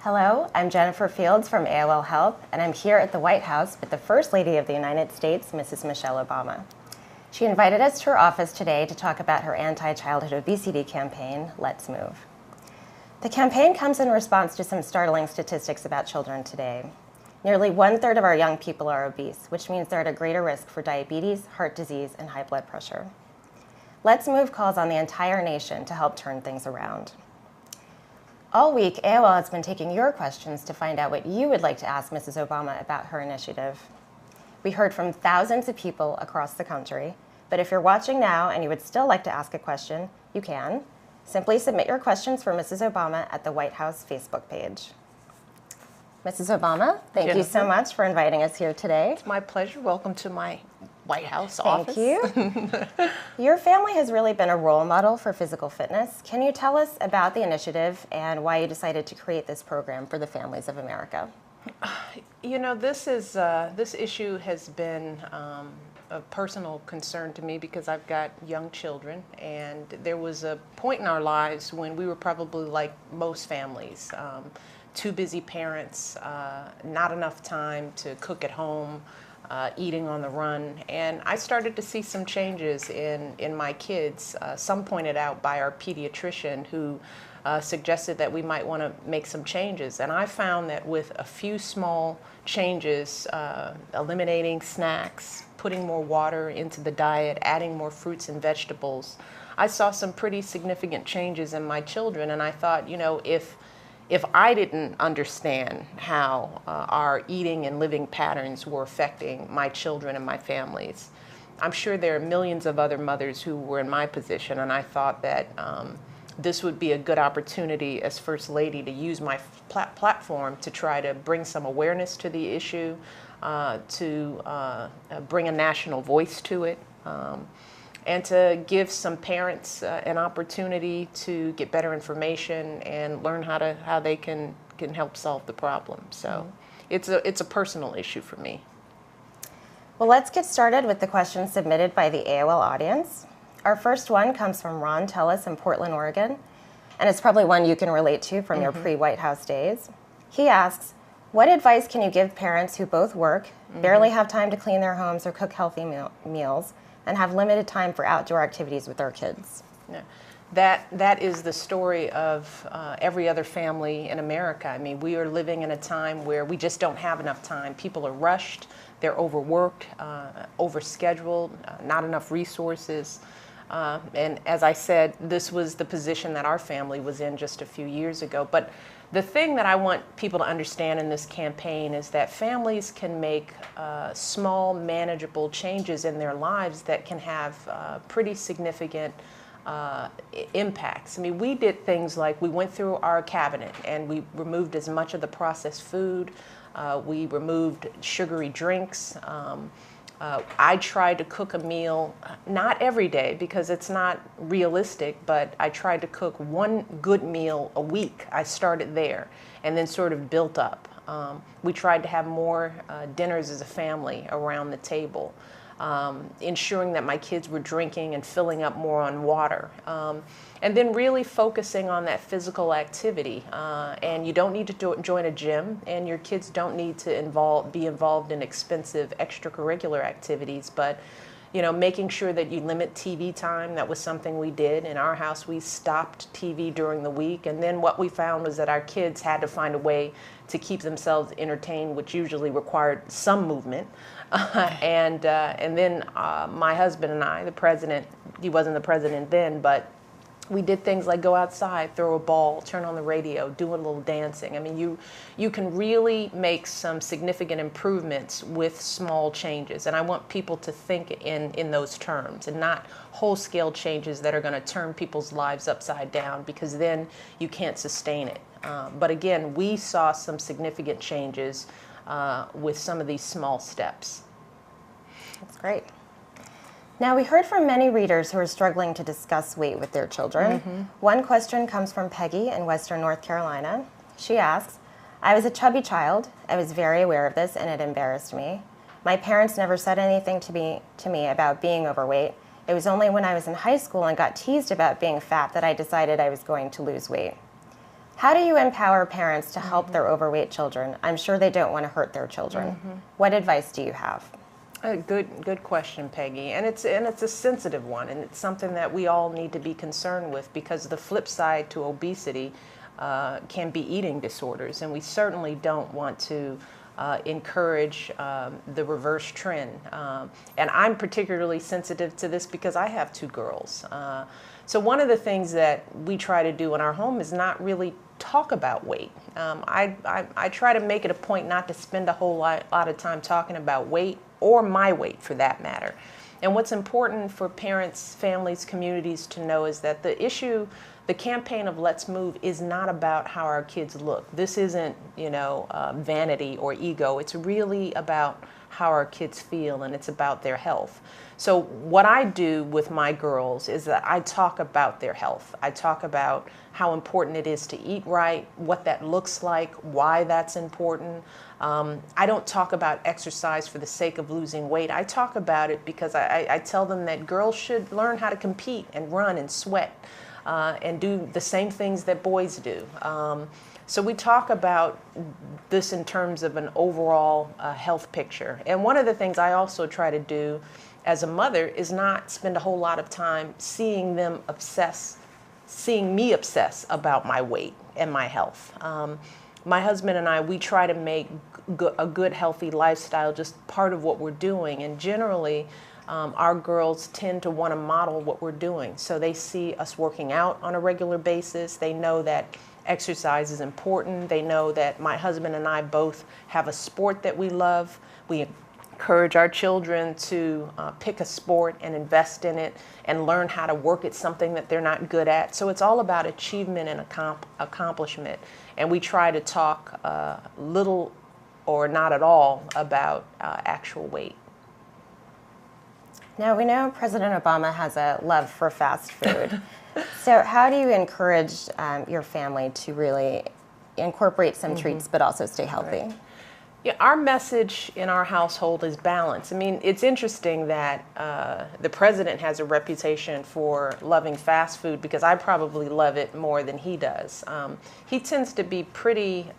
Hello, I'm Jennifer Fields from AOL Health, and I'm here at the White House with the First Lady of the United States, Mrs. Michelle Obama. She invited us to her office today to talk about her anti-childhood obesity campaign, Let's Move. The campaign comes in response to some startling statistics about children today. Nearly 1/3 of our young people are obese, which means they're at a greater risk for diabetes, heart disease, and high blood pressure. Let's Move calls on the entire nation to help turn things around. All week, AOL has been taking your questions to find out what you would like to ask Mrs. Obama about her initiative. We heard from thousands of people across the country, but if you're watching now and you would still like to ask a question, you can. Simply submit your questions for Mrs. Obama at the White House Facebook page. Mrs. Obama, thank you so much for inviting us here today. It's my pleasure. Welcome to my White House office. Thank you. Your family has really been a role model for physical fitness. Can you tell us about the initiative and why you decided to create this program for the families of America? You know, this issue has been a personal concern to me because I've got young children, and there was a point in our lives when we were probably like most families, two busy parents, not enough time to cook at home, eating on the run, and I started to see some changes in my kids, some pointed out by our pediatrician who suggested that we might want to make some changes. And I found that with a few small changes, eliminating snacks, putting more water into the diet, adding more fruits and vegetables, I saw some pretty significant changes in my children. And I thought, you know, if I didn't understand how our eating and living patterns were affecting my children and my families, I'm sure there are millions of other mothers who were in my position, and I thought that this would be a good opportunity as First Lady to use my platform to try to bring some awareness to the issue, to bring a national voice to it, and to give some parents an opportunity to get better information and learn how they can help solve the problem. So it's a personal issue for me. Well, let's get started with the questions submitted by the AOL audience. Our first one comes from Ron Tellis in Portland, Oregon, and it's probably one you can relate to from your pre-White House days. He asks, what advice can you give parents who both work, barely have time to clean their homes or cook healthy meals, and have limited time for outdoor activities with their kids? Yeah. That is the story of every other family in America. I mean, we are living in a time where we just don't have enough time. People are rushed, they're overworked, overscheduled, not enough resources. And as I said, this was the position that our family was in just a few years ago. But the thing that I want people to understand in this campaign is that families can make small, manageable changes in their lives that can have pretty significant impacts. I mean, we did things like we went through our cabinet and we removed as much of the processed food. We removed sugary drinks. I tried to cook a meal, not every day because it's not realistic, but I tried to cook one good meal a week. I started there and then sort of built up. We tried to have more dinners as a family around the table, ensuring that my kids were drinking and filling up more on water. And then really focusing on that physical activity. And you don't need to join a gym, and your kids don't need to be involved in expensive extracurricular activities, but you know, making sure that you limit TV time. That was something we did. In our house, we stopped TV during the week, and then what we found was that our kids had to find a way to keep themselves entertained, which usually required some movement. And then my husband and I, the president, he wasn't the president then, but we did things like go outside, throw a ball, turn on the radio, do a little dancing. I mean, you can really make some significant improvements with small changes. And I want people to think in those terms and not whole-scale changes that are going to turn people's lives upside down, because then you can't sustain it. But again, we saw some significant changes with some of these small steps. That's great. Now, we heard from many readers who are struggling to discuss weight with their children. One question comes from Peggy in Western North Carolina. She asks, I was a chubby child. I was very aware of this, and it embarrassed me. My parents never said anything to me about being overweight. It was only when I was in high school and got teased about being fat that I decided I was going to lose weight. How do you empower parents to help their overweight children? I'm sure they don't want to hurt their children. What advice do you have? A good question, Peggy, and it's a sensitive one, and it's something that we all need to be concerned with, because the flip side to obesity can be eating disorders, and we certainly don't want to encourage the reverse trend. And I'm particularly sensitive to this because I have two girls. So one of the things that we try to do in our home is not really talk about weight. I try to make it a point not to spend a whole lot of time talking about weight, or my weight for that matter. And what's important for parents, families, communities to know is that the campaign of Let's Move is not about how our kids look. This isn't, vanity or ego. It's really about how our kids feel, and it's about their health. So what I do with my girls is that I talk about their health. I talk about how important it is to eat right, what that looks like, why that's important. I don't talk about exercise for the sake of losing weight. I talk about it because I tell them that girls should learn how to compete and run and sweat and do the same things that boys do. So we talk about this in terms of an overall health picture. And one of the things I also try to do as a mother is not spend a whole lot of time seeing me obsess about my weight and my health. My husband and I, we try to make a good, healthy lifestyle just part of what we're doing. And generally, our girls tend to want to model what we're doing. So they see us working out on a regular basis. They know that exercise is important. They know that my husband and I both have a sport that we love. We encourage our children to pick a sport and invest in it and learn how to work at something that they're not good at. So it's all about achievement and accomplishment. And we try to talk little or not at all about actual weight. Now, we know President Obama has a love for fast food. So how do you encourage your family to really incorporate some treats but also stay healthy? Right. Yeah, our message in our household is balance. I mean, it's interesting that the president has a reputation for loving fast food, because I probably love it more than he does. He tends to be pretty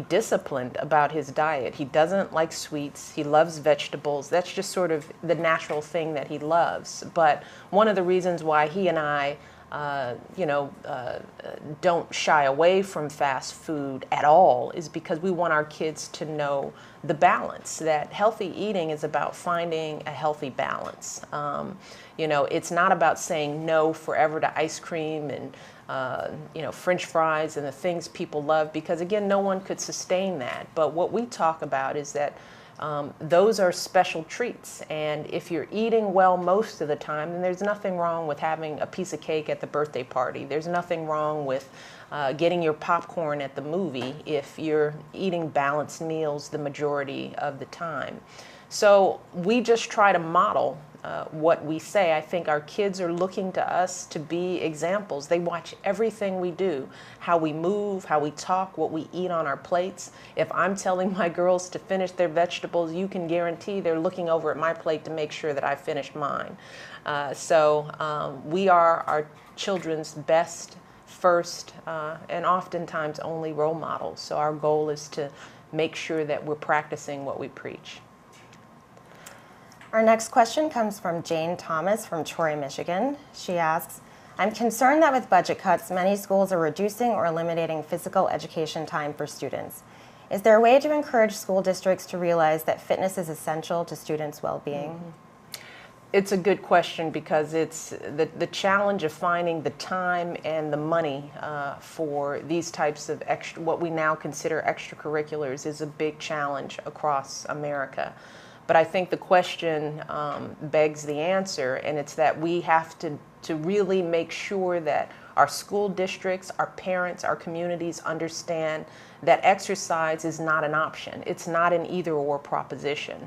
disciplined about his diet. He doesn't like sweets. He loves vegetables. That's just sort of the natural thing that he loves. But one of the reasons why he and I don't shy away from fast food at all is because we want our kids to know the balance, that healthy eating is about finding a healthy balance. It's not about saying no forever to ice cream and French fries and the things people love, because again, no one could sustain that. But what we talk about is that those are special treats, and if you're eating well most of the time, then there's nothing wrong with having a piece of cake at the birthday party. There's nothing wrong with getting your popcorn at the movie if you're eating balanced meals the majority of the time. So we just try to model what we say. I think our kids are looking to us to be examples. They watch everything we do, how we move, how we talk, what we eat on our plates. If I'm telling my girls to finish their vegetables, you can guarantee they're looking over at my plate to make sure that I finish mine. So we are our children's best, first, and oftentimes only role models. So our goal is to make sure that we're practicing what we preach. Our next question comes from Jane Thomas from Troy, Michigan. She asks, I'm concerned that with budget cuts, many schools are reducing or eliminating physical education time for students. Is there a way to encourage school districts to realize that fitness is essential to students' well-being? It's a good question, because it's the challenge of finding the time and the money for these types of what we now consider extracurriculars is a big challenge across America. But I think the question begs the answer, and it's that we have to really make sure that our school districts, our parents, our communities understand that exercise is not an option. It's not an either-or proposition.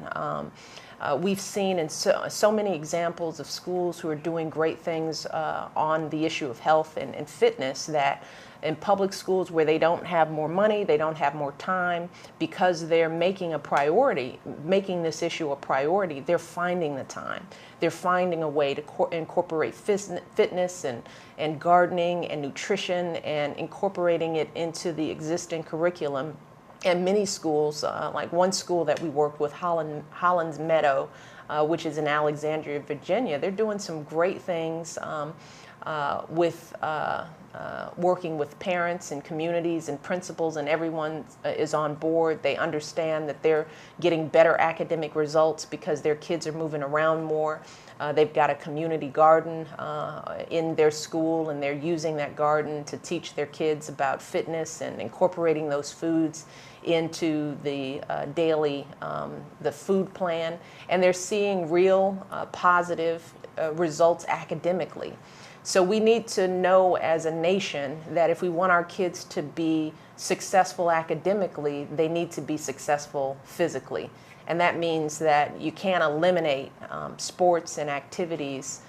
We've seen in so many examples of schools who are doing great things on the issue of health and fitness that in public schools where they don't have more money, they don't have more time, because they're making this issue a priority, they're finding the time. They're finding a way to incorporate fitness and gardening and nutrition and incorporating it into the existing curriculum. And many schools, like one school that we worked with, Holland's Meadow, which is in Alexandria, Virginia, they're doing some great things with working with parents and communities and principals, and everyone is on board. They understand that they're getting better academic results because their kids are moving around more. They've got a community garden in their school, and they're using that garden to teach their kids about fitness and incorporating those foods into the daily the food plan, and they're seeing real positive results academically. So we need to know as a nation that if we want our kids to be successful academically, they need to be successful physically. And that means that you can't eliminate sports and activities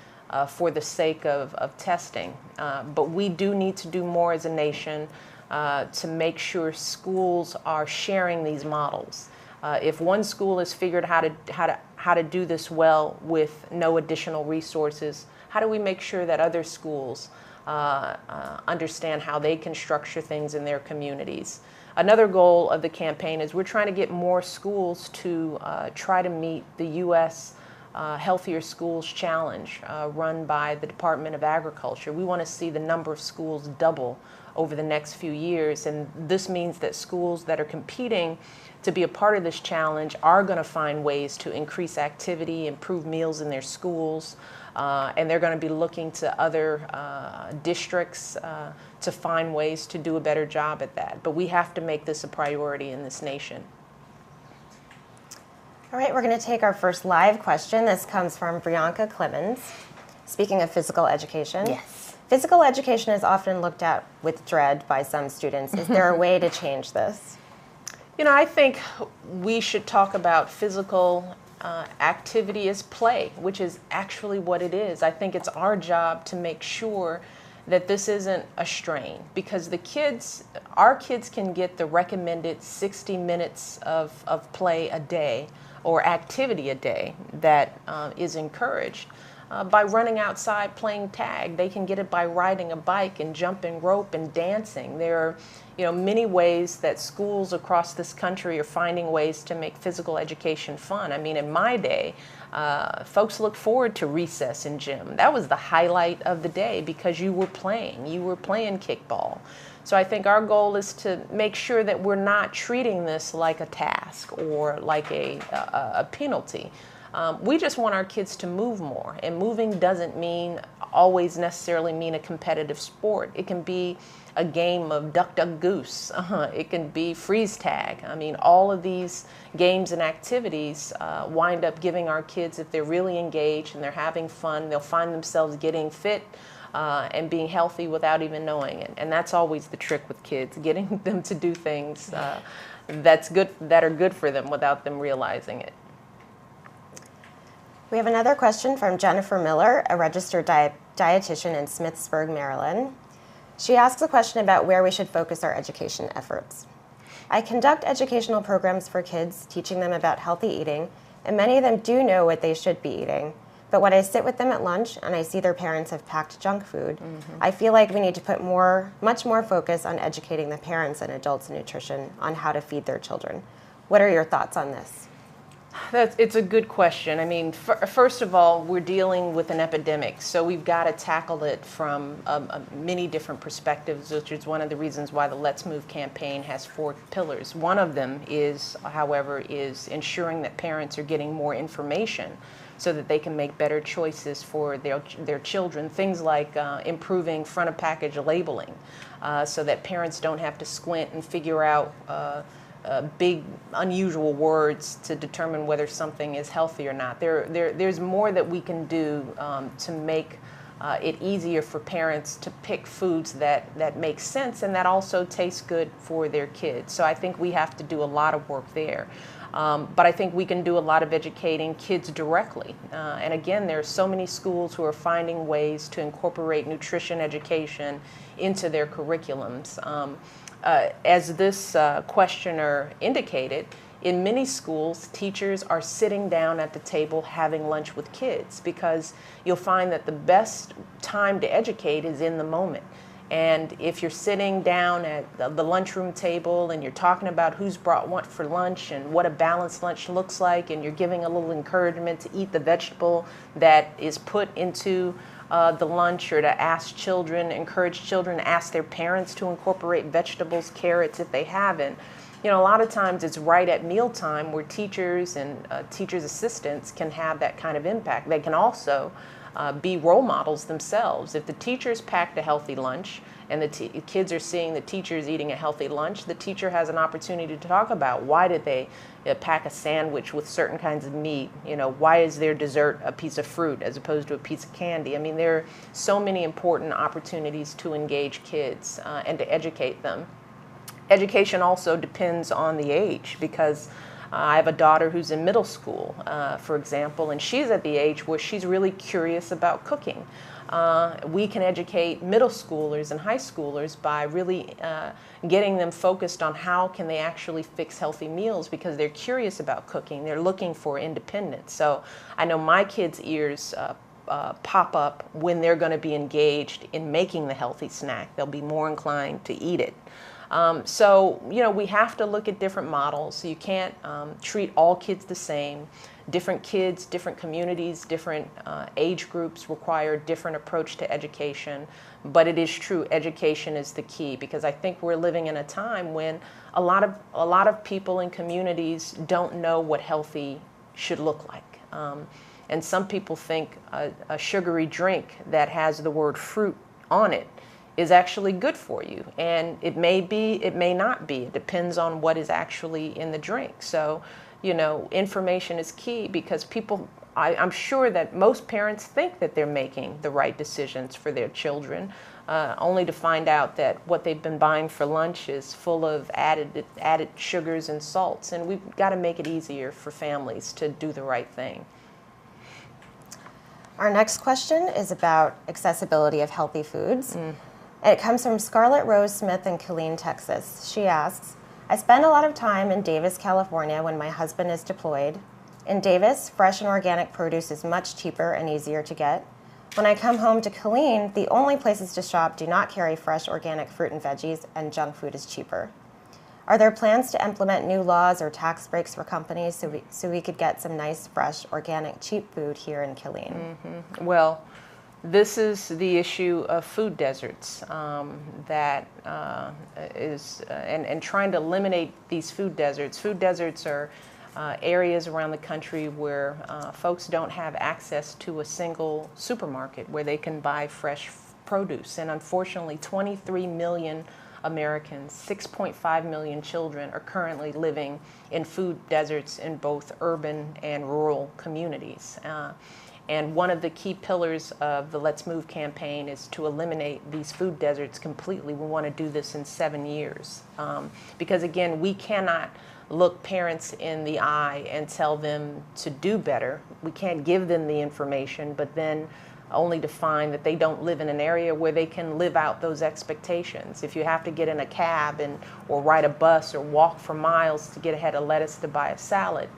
for the sake of testing. But we do need to do more as a nation to make sure schools are sharing these models. If one school has figured how to do this well with no additional resources, how do we make sure that other schools understand how they can structure things in their communities? Another goal of the campaign is we're trying to get more schools to try to meet the U.S. Healthier Schools Challenge run by the Department of Agriculture. We want to see the number of schools double over the next few years, and this means that schools that are competing to be a part of this challenge are going to find ways to increase activity, improve meals in their schools, and they're going to be looking to other districts to find ways to do a better job at that. But we have to make this a priority in this nation. All right, we're going to take our first live question. This comes from Brianka Clemens. Speaking of physical education. Yes. Physical education is often looked at with dread by some students. Is there a way to change this? You know, I think we should talk about physical activity as play, which is actually what it is. I think it's our job to make sure that this isn't a strain, because our kids can get the recommended 60 minutes of play a day or activity a day that is encouraged. By running outside playing tag. They can get it by riding a bike and jumping rope and dancing. There are many ways that schools across this country are finding ways to make physical education fun. I mean, in my day, folks looked forward to recess in gym. That was the highlight of the day because you were playing kickball. So I think our goal is to make sure that we're not treating this like a task or like a penalty. We just want our kids to move more, and moving doesn't always necessarily mean a competitive sport. It can be a game of duck, duck, goose. It can be freeze tag. I mean, all of these games and activities wind up giving our kids, if they're really engaged and they're having fun, they'll find themselves getting fit and being healthy without even knowing it. And that's always the trick with kids, getting them to do things that are good for them without them realizing it. We have another question from Jennifer Miller, a registered dietitian in Smithsburg, Maryland. She asks a question about where we should focus our education efforts. I conduct educational programs for kids, teaching them about healthy eating, and many of them do know what they should be eating. But when I sit with them at lunch and I see their parents have packed junk food, I feel like we need to put much more focus on educating the parents and adults in nutrition on how to feed their children. What are your thoughts on this? It's a good question. I mean, first of all, we're dealing with an epidemic, so we've got to tackle it from many different perspectives, which is one of the reasons why the Let's Move campaign has 4 pillars. One of them is, however, is ensuring that parents are getting more information so that they can make better choices for their children. Things like improving front of package labeling so that parents don't have to squint and figure out big, unusual words to determine whether something is healthy or not. There's more that we can do to make it easier for parents to pick foods that make sense and that also taste good for their kids. So I think we have to do a lot of work there. But I think we can do a lot of educating kids directly. And again, there are so many schools who are finding ways to incorporate nutrition education into their curriculums. As this questioner indicated, in many schools, teachers are sitting down at the table having lunch with kids, because you'll find that the best time to educate is in the moment. And if you're sitting down at the lunchroom table and you're talking about who's brought what for lunch and what a balanced lunch looks like, and you're giving a little encouragement to eat the vegetable that is put into the lunch, or to encourage children to ask their parents to incorporate vegetables, carrots if they haven't. A lot of times it's right at mealtime where teachers and teachers' assistants can have that kind of impact. They can also be role models themselves. If the teachers packed a healthy lunch and the kids are seeing the teachers eating a healthy lunch, the teacher has an opportunity to talk about why did they pack a sandwich with certain kinds of meat. Why is their dessert a piece of fruit as opposed to a piece of candy? I mean, there are so many important opportunities to engage kids and to educate them. Education also depends on the age, because I have a daughter who's in middle school, for example, and she's at the age where she's really curious about cooking. We can educate middle schoolers and high schoolers by really getting them focused on how can they actually fix healthy meals, because they're curious about cooking. They're looking for independence. So I know my kids' ears pop up when they're going to be engaged in making the healthy snack. They'll be more inclined to eat it. So we have to look at different models. You can't treat all kids the same. Different kids, different communities, different age groups require a different approach to education. But it is true, education is the key, because I think we're living in a time when a lot of people in communities don't know what healthy should look like. And some people think a sugary drink that has the word fruit on it is actually good for you. And it may be, it may not be. It depends on what is actually in the drink. So, information is key, because I'm sure that most parents think that they're making the right decisions for their children, only to find out that what they've been buying for lunch is full of added sugars and salts. And we've got to make it easier for families to do the right thing. Our next question is about accessibility of healthy foods. It comes from Scarlett Rose Smith in Killeen, Texas. She asks, I spend a lot of time in Davis, California when my husband is deployed. In Davis, fresh and organic produce is much cheaper and easier to get. When I come home to Killeen, the only places to shop do not carry fresh organic fruit and veggies, and junk food is cheaper. Are there plans to implement new laws or tax breaks for companies so we could get some nice, fresh, organic, cheap food here in Killeen? Well, this is the issue of food deserts and trying to eliminate these food deserts. Food deserts are areas around the country where folks don't have access to a single supermarket where they can buy fresh produce. And unfortunately, 23 million Americans, 6.5 million children are currently living in food deserts in both urban and rural communities. And one of the key pillars of the Let's Move campaign is to eliminate these food deserts completely. We want to do this in 7 years. Because again, we cannot look parents in the eye and tell them to do better. We can't give them the information, but then only to find that they don't live in an area where they can live out those expectations. If you have to get in a cab or ride a bus or walk for miles to get a head of lettuce to buy a salad,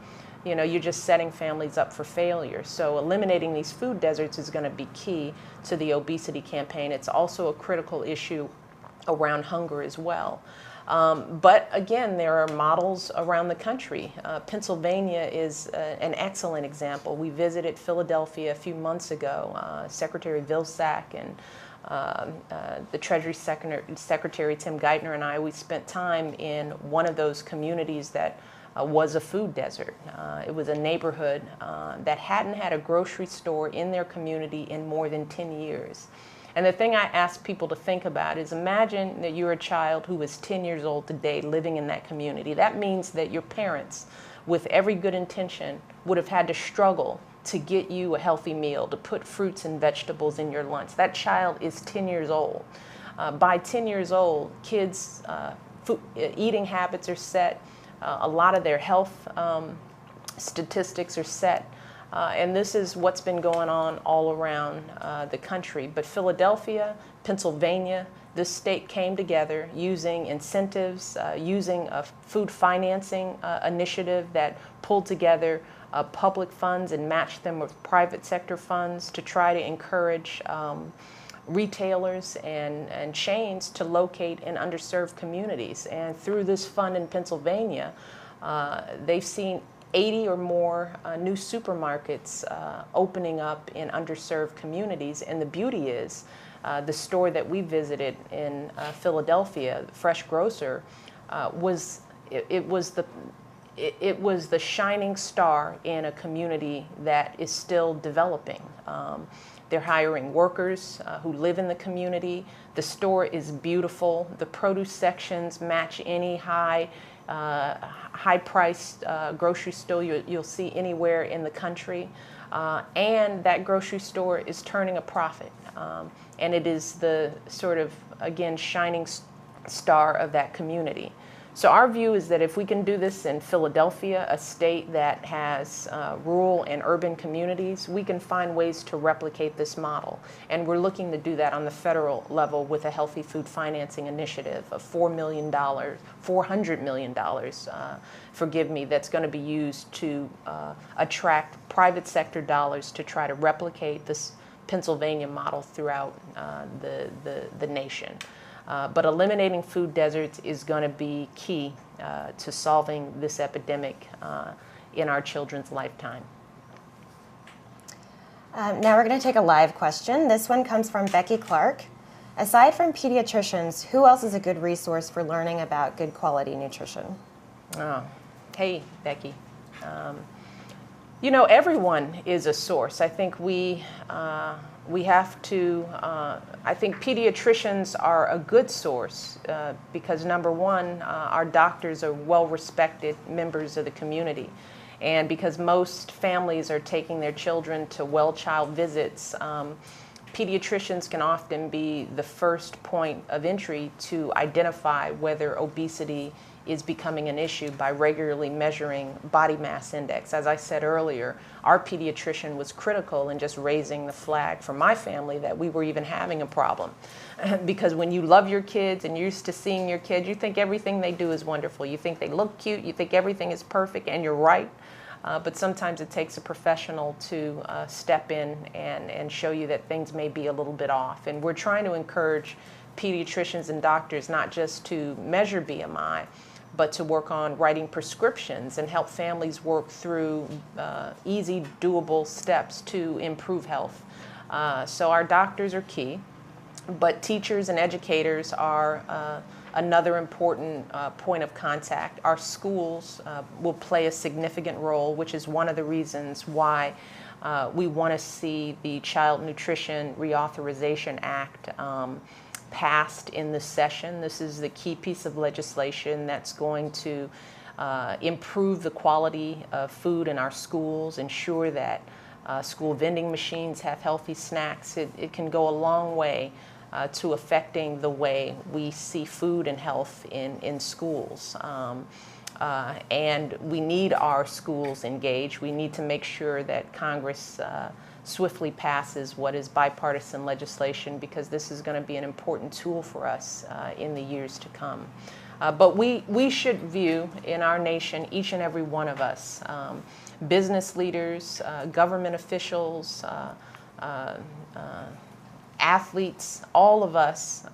you're just setting families up for failure. So eliminating these food deserts is going to be key to the obesity campaign. It's also a critical issue around hunger as well. But again, there are models around the country. Pennsylvania is an excellent example. We visited Philadelphia a few months ago. Secretary Vilsack and the Treasury Secretary Tim Geithner and we spent time in one of those communities that was a food desert. It was a neighborhood that hadn't had a grocery store in their community in more than 10 years. And the thing I ask people to think about is, imagine that you're a child who is 10 years old today living in that community. That means that your parents, with every good intention, would have had to struggle to get you a healthy meal, to put fruits and vegetables in your lunch. That child is 10 years old. By 10 years old, kids' eating habits are set. A lot of their health statistics are set. And this is what's been going on all around the country. But Philadelphia, Pennsylvania, this state came together using incentives, using a food financing initiative that pulled together public funds and matched them with private sector funds to try to encourage retailers and chains to locate in underserved communities. And through this fund in Pennsylvania, they've seen 80 or more new supermarkets opening up in underserved communities. And the beauty is, the store that we visited in Philadelphia, Fresh Grocer, was the shining star in a community that is still developing. They're hiring workers who live in the community. The store is beautiful. The produce sections match any high-priced grocery store you'll see anywhere in the country. And that grocery store is turning a profit. And it is the sort of, again, shining star of that community. So our view is that if we can do this in Philadelphia, a state that has rural and urban communities, we can find ways to replicate this model. And we're looking to do that on the federal level with a healthy food financing initiative of $400 million, forgive me, that's going to be used to attract private sector dollars to try to replicate this Pennsylvania model throughout the nation. But eliminating food deserts is going to be key to solving this epidemic in our children's lifetime. Now we're going to take a live question. This one comes from Becky Clark. Aside from pediatricians, who else is a good resource for learning about good quality nutrition? Oh, hey, Becky. You know, everyone is a source. I think we have to, I think pediatricians are a good source because number one, our doctors are well-respected members of the community. And because most families are taking their children to well-child visits, pediatricians can often be the first point of entry to identify whether obesity is becoming an issue by regularly measuring body mass index. As I said earlier, our pediatrician was critical in just raising the flag for my family that we were even having a problem. Because when you love your kids and you're used to seeing your kids, you think everything they do is wonderful. You think they look cute, you think everything is perfect, and you're right. But sometimes it takes a professional to step in and show you that things may be a little bit off. And we're trying to encourage pediatricians and doctors not just to measure BMI, but to work on writing prescriptions and help families work through easy, doable steps to improve health. So our doctors are key, but teachers and educators are another important point of contact. Our schools will play a significant role, which is one of the reasons why we want to see the Child Nutrition Reauthorization Act passed in this session. This is the key piece of legislation that's going to improve the quality of food in our schools, ensure that school vending machines have healthy snacks. It can go a long way to affecting the way we see food and health in schools. And we need our schools engaged. We need to make sure that Congress swiftly passes what is bipartisan legislation, because this is going to be an important tool for us in the years to come. But we should view in our nation, each and every one of us, business leaders, government officials, athletes, all of us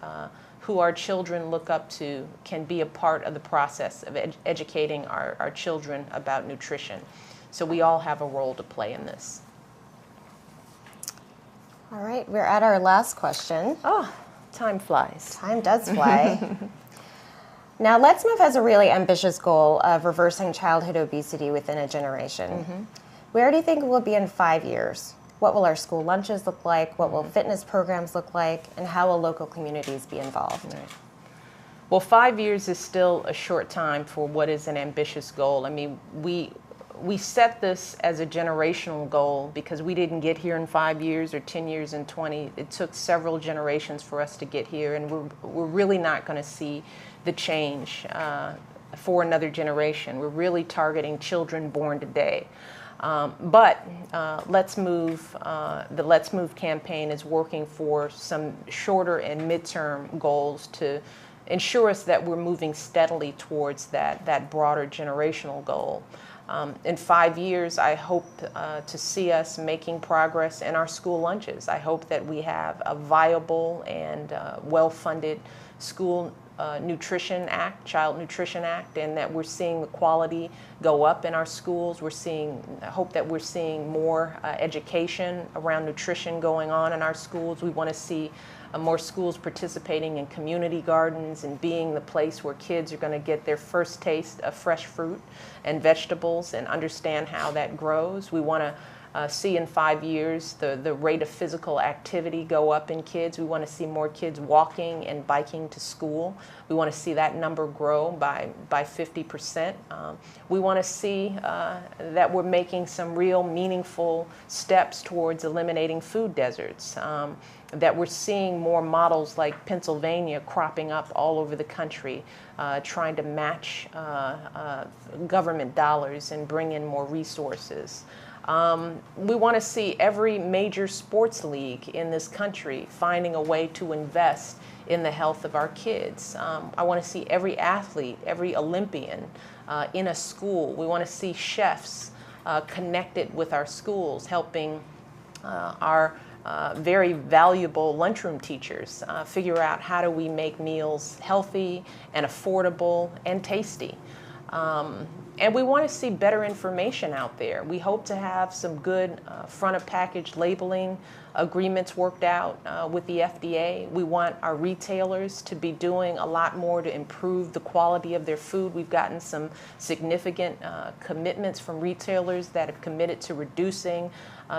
who our children look up to can be a part of the process of educating our children about nutrition. So we all have a role to play in this. All right, we're at our last question. Oh, time flies. Time does fly. Now let's move as a really ambitious goal of reversing childhood obesity within a generation. Mm-hmm. Where do you think we'll be in 5 years? What will our school lunches look like? What will fitness programs look like? And how will local communities be involved? Right. Well, 5 years is still a short time for what is an ambitious goal. I mean, we set this as a generational goal because we didn't get here in 5 years or 10 years and 20. It took several generations for us to get here, and we're really not going to see the change for another generation. We're really targeting children born today. But Let's Move, the Let's Move campaign is working for some shorter and midterm goals to ensure us that we're moving steadily towards that broader generational goal. In 5 years, I hope to see us making progress in our school lunches. I hope that we have a viable and well-funded school Nutrition Act, Child Nutrition Act, and that we're seeing the quality go up in our schools. I hope that we're seeing more education around nutrition going on in our schools. We want to see more schools participating in community gardens and being the place where kids are going to get their first taste of fresh fruit and vegetables and understand how that grows. We want to see in 5 years the rate of physical activity go up in kids. We want to see more kids walking and biking to school. We want to see that number grow by 50%. We want to see that we're making some real meaningful steps towards eliminating food deserts. That we're seeing more models like Pennsylvania cropping up all over the country, trying to match government dollars and bring in more resources. We want to see every major sports league in this country finding a way to invest in the health of our kids. I want to see every athlete, every Olympian in a school. We want to see chefs connected with our schools, helping our very valuable lunchroom teachers figure out how do we make meals healthy and affordable and tasty. And we want to see better information out there. We hope to have some good front of package labeling agreements worked out with the FDA. We want our retailers to be doing a lot more to improve the quality of their food. We've gotten some significant commitments from retailers that have committed to reducing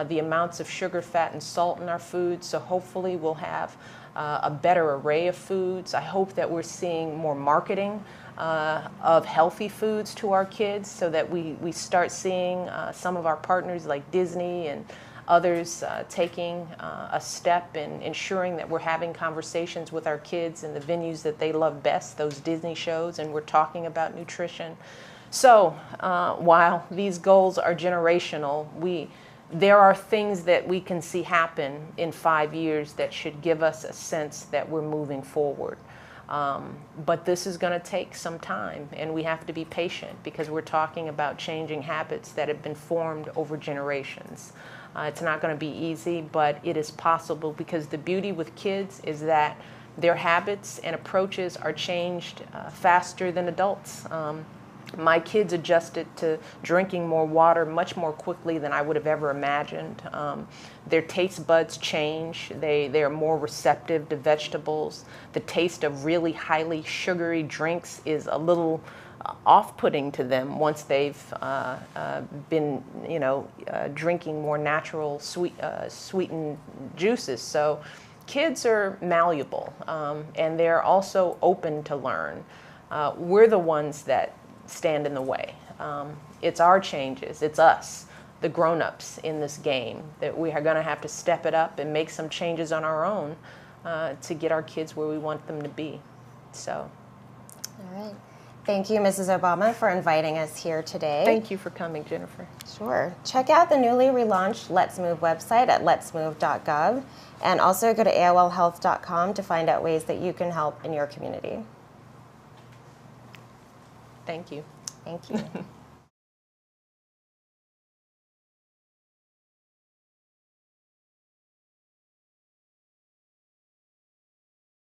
the amounts of sugar, fat, and salt in our food. So hopefully we'll have a better array of foods. I hope that we're seeing more marketing of healthy foods to our kids so that we start seeing some of our partners like Disney and others taking a step in ensuring that we're having conversations with our kids in the venues that they love best, those Disney shows, and we're talking about nutrition. So while these goals are generational, there are things that we can see happen in 5 years that should give us a sense that we're moving forward. But this is going to take some time, and we have to be patient because we're talking about changing habits that have been formed over generations. It's not going to be easy, but it is possible because the beauty with kids is that their habits and approaches are changed faster than adults. My kids adjusted to drinking more water much more quickly than I would have ever imagined. Their taste buds change. They are more receptive to vegetables. The taste of really highly sugary drinks is a little off-putting to them once they've been, drinking more natural sweetened juices. So kids are malleable, and they're also open to learn. We're the ones that stand in the way. It's our changes, it's us, the grown-ups in this game, that we are going to have to step it up and make some changes on our own to get our kids where we want them to be. So. All right. Thank you, Mrs. Obama, for inviting us here today. Thank you for coming, Jennifer. Sure. Check out the newly relaunched Let's Move website at letsmove.gov, and also go to AOLhealth.com to find out ways that you can help in your community. Thank you. Thank you.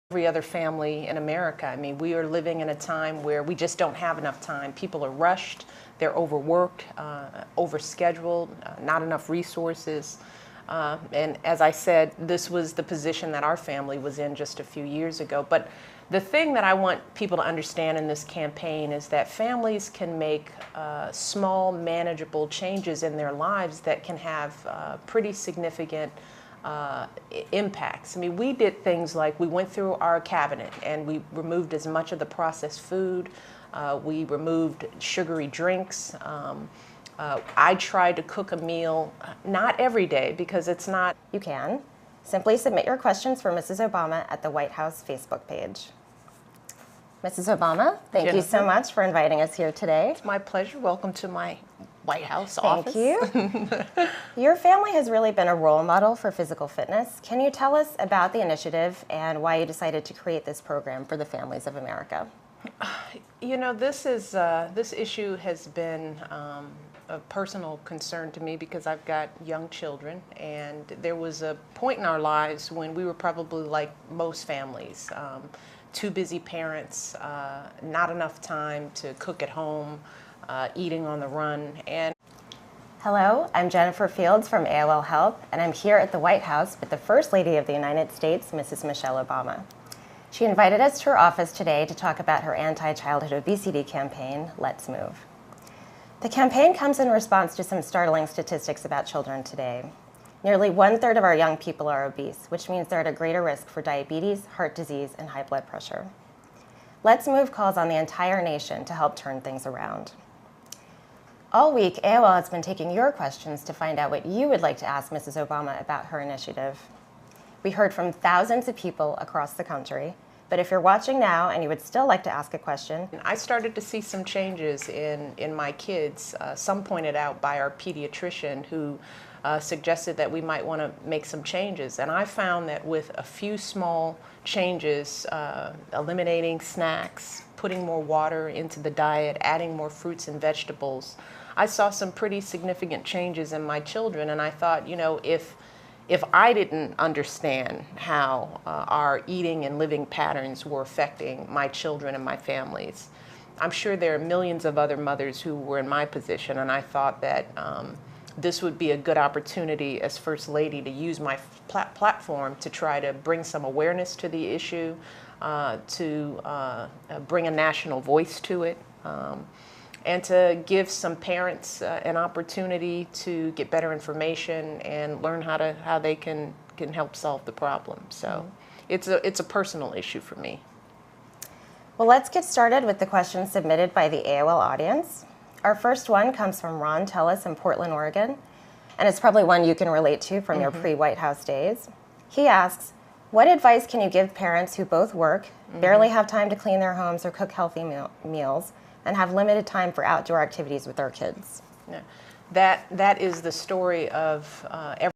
Every other family in America. I mean, we are living in a time where we just don't have enough time. People are rushed, they're overworked, overscheduled, not enough resources. And as I said, this was the position that our family was in just a few years ago. But the thing that I want people to understand in this campaign is that families can make small, manageable changes in their lives that can have pretty significant impacts. I mean, we did things like we went through our cabinet and we removed as much of the processed food. We removed sugary drinks. I tried to cook a meal, not every day because it's not. You can. Simply submit your questions for Mrs. Obama at the White House Facebook page. Mrs. Obama, thank you so Jennifer. much for inviting us here today. It's my pleasure. Welcome to my White House Thank office. you. Your family has really been a role model for physical fitness. Can you tell us about the initiative and why you decided to create this program for the families of America? You know, this issue has been a personal concern to me because I've got young children, and there was a point in our lives when we were probably like most families, two busy parents, not enough time to cook at home, eating on the run. And Hello, I'm Jennifer Fields from AOL Help, and I'm here at the White House with the First Lady of the United States, Mrs. Michelle Obama. She invited us to her office today to talk about her anti-childhood obesity campaign, Let's Move. The campaign comes in response to some startling statistics about children today. Nearly 1/3 of our young people are obese, which means they're at a greater risk for diabetes, heart disease, and high blood pressure. Let's Move calls on the entire nation to help turn things around. All week, AOL has been taking your questions to find out what you would like to ask Mrs. Obama about her initiative. We heard from thousands of people across the country, but if you're watching now and you would still like to ask a question, I started to see some changes in my kids, some pointed out by our pediatrician who suggested that we might want to make some changes. And I found that with a few small changes, eliminating snacks, putting more water into the diet, adding more fruits and vegetables, I saw some pretty significant changes in my children. And I thought, you know, if I didn't understand how our eating and living patterns were affecting my children and my families, I'm sure there are millions of other mothers who were in my position, and I thought that this would be a good opportunity as First Lady to use my platform to try to bring some awareness to the issue, to bring a national voice to it, and to give some parents an opportunity to get better information and learn how they can help solve the problem. So it's a personal issue for me. well, let's get started with the questions submitted by the AOL audience. Our first one comes from Ron Tellis in Portland, Oregon, and it's probably one you can relate to from your pre-White House days. He asks, what advice can you give parents who both work, barely have time to clean their homes or cook healthy meals, and have limited time for outdoor activities with their kids? Yeah. That is the story of every